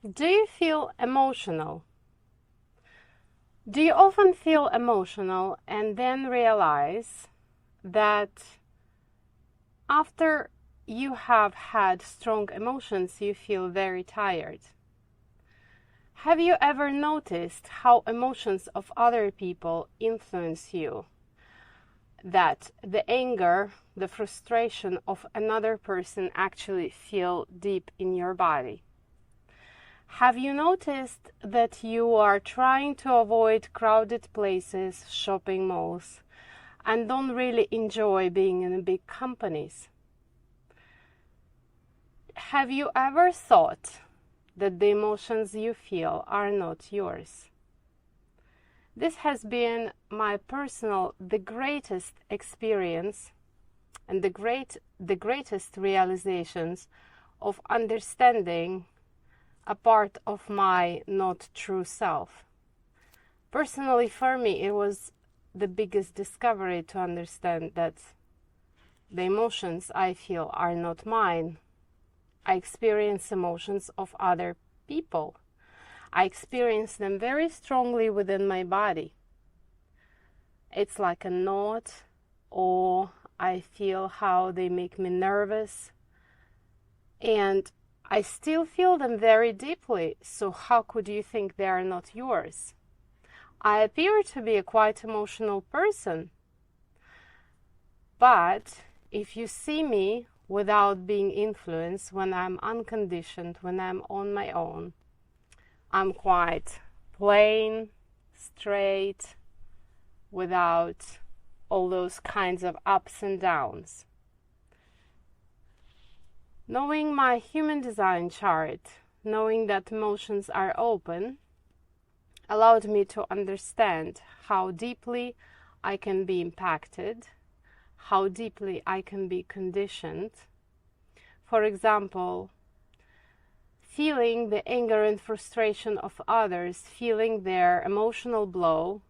Do you feel emotional? Do you often feel emotional and then realize that after you have had strong emotions, you feel very tired? Have you ever noticed how emotions of other people influence you? That the anger, the frustration of another person actually feel deep in your body? Have you noticed that you are trying to avoid crowded places, shopping malls, and don't really enjoy being in big companies? Have you ever thought that the emotions you feel are not yours? This has been my personal, the greatest experience and the greatest realizations of understanding a part of my not true self. Personally, for me, it was the biggest discovery to understand that the emotions I feel are not mine. I experience emotions of other people. I experience them very strongly within my body. It's like a knot, or I feel how they make me nervous. And I still feel them very deeply, so how could you think they are not yours? I appear to be a quite emotional person, but if you see me without being influenced, when I'm unconditioned, when I'm on my own, I'm quite plain, straight, without all those kinds of ups and downs. Knowing my human design chart, knowing that emotions are open, allowed me to understand how deeply I can be impacted, how deeply I can be conditioned. For example, feeling the anger and frustration of others, feeling their emotional blow,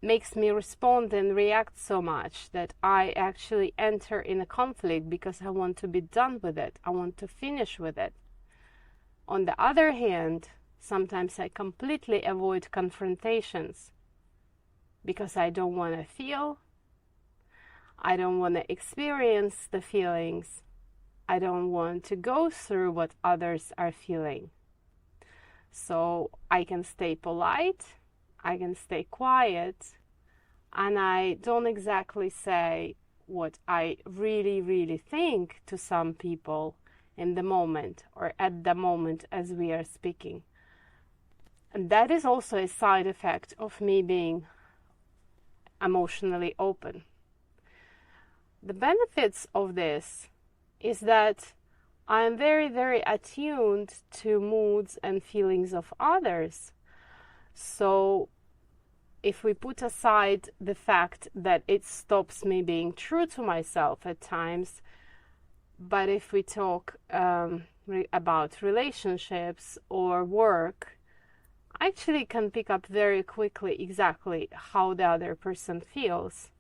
makes me respond and react so much that I actually enter in a conflict because I want to be done with it. I want to finish with it. On the other hand, sometimes I completely avoid confrontations because I don't want to feel, I don't want to experience the feelings, I don't want to go through what others are feeling. So I can stay polite, I can stay quiet, and I don't exactly say what I really, really think to some people in the moment or at the moment as we are speaking. And that is also a side effect of me being emotionally open. The benefits of this is that I am very, very attuned to moods and feelings of others. So if we put aside the fact that it stops me being true to myself at times, but if we talk about relationships or work, I actually can pick up very quickly exactly how the other person feels.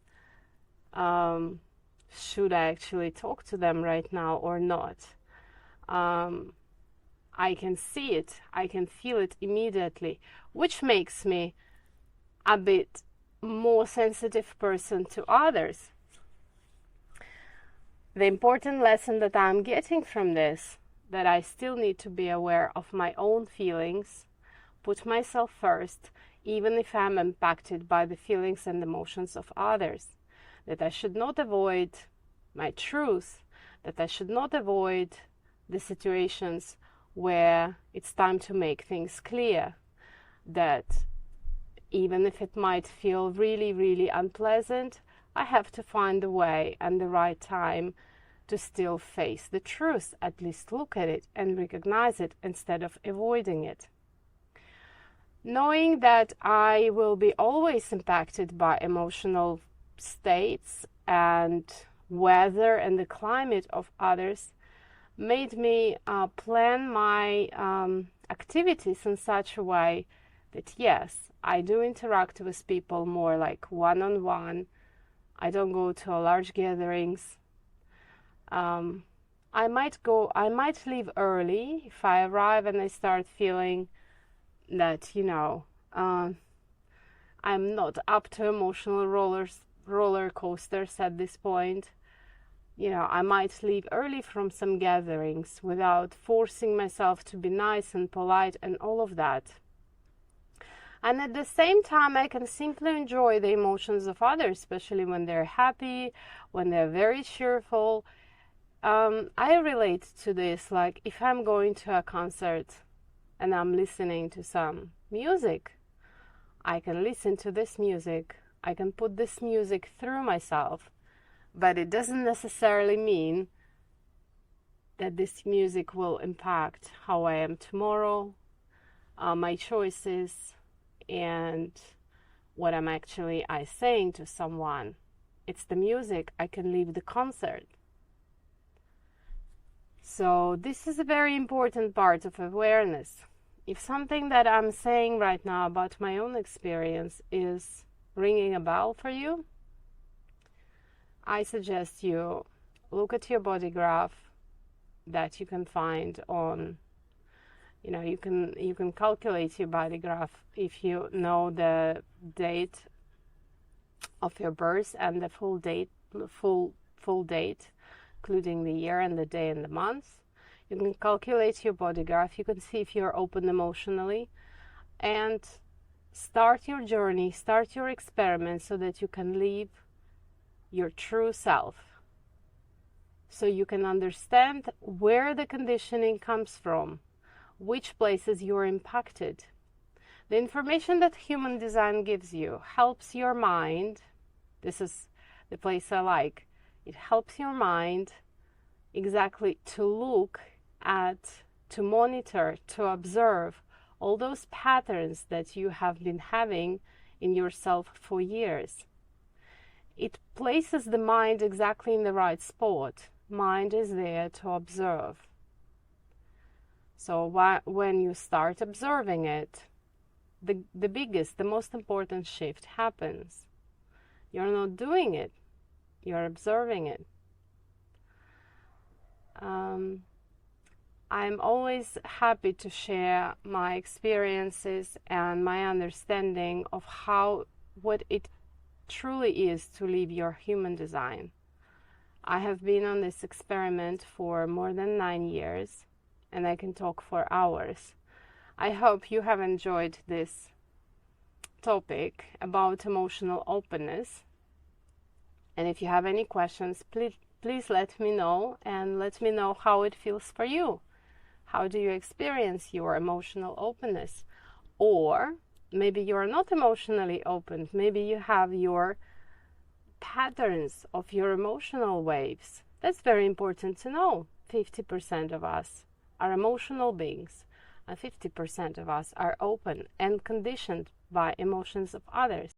Should I actually talk to them right now or not? I can see it, I can feel it immediately, which makes me a bit more sensitive person to others. The important lesson that I'm getting from this, that I still need to be aware of my own feelings, put myself first, even if I'm impacted by the feelings and emotions of others, that I should not avoid my truth, that I should not avoid the situations where it's time to make things clear, that even if it might feel really, really unpleasant, I have to find a way and the right time to still face the truth, at least look at it and recognize it instead of avoiding it. Knowing that I will be always impacted by emotional states and weather and the climate of others made me plan my activities in such a way that yes, I do interact with people more like one-on-one. I don't go to large gatherings. I might leave early if I arrive and I start feeling that, I'm not up to emotional roller coasters at this point. I might leave early from some gatherings without forcing myself to be nice and polite and all of that. And at the same time, I can simply enjoy the emotions of others, especially when they're happy, when they're very cheerful. I relate to this, like if I'm going to a concert and I'm listening to some music, I can listen to this music, I can put this music through myself, but it doesn't necessarily mean that this music will impact how I am tomorrow, my choices, and what I'm actually saying to someone. It's the music. I can leave the concert. So this is a very important part of awareness. If something that I'm saying right now about my own experience is ringing a bell for you, I suggest you look at your body graph that you can find on, you can calculate your body graph if you know the date of your birth and the full date, including the year and the day and the month. You can calculate your body graph. You can see if you're open emotionally, and start your journey, start your experiment so that you can live your true self. So you can understand where the conditioning comes from, which places you're impacted. The information that human design gives you helps your mind. This is the place I like. It helps your mind exactly to look at, to monitor, to observe all those patterns that you have been having in yourself for years. It places the mind exactly in the right spot. Mind is there to observe. So when you start observing it, the biggest, the most important shift happens. You're not doing it. You're observing it. I'm always happy to share my experiences and my understanding of what it truly is to live your human design. I have been on this experiment for more than 9 years, and I can talk for hours. I hope you have enjoyed this topic about emotional openness. And if you have any questions, please let me know, and let me know how it feels for you. How do you experience your emotional openness? Or maybe you're not emotionally open. Maybe you have your patterns of your emotional waves. That's very important to know. 50% of us are emotional beings, and 50% of us are open and conditioned by emotions of others.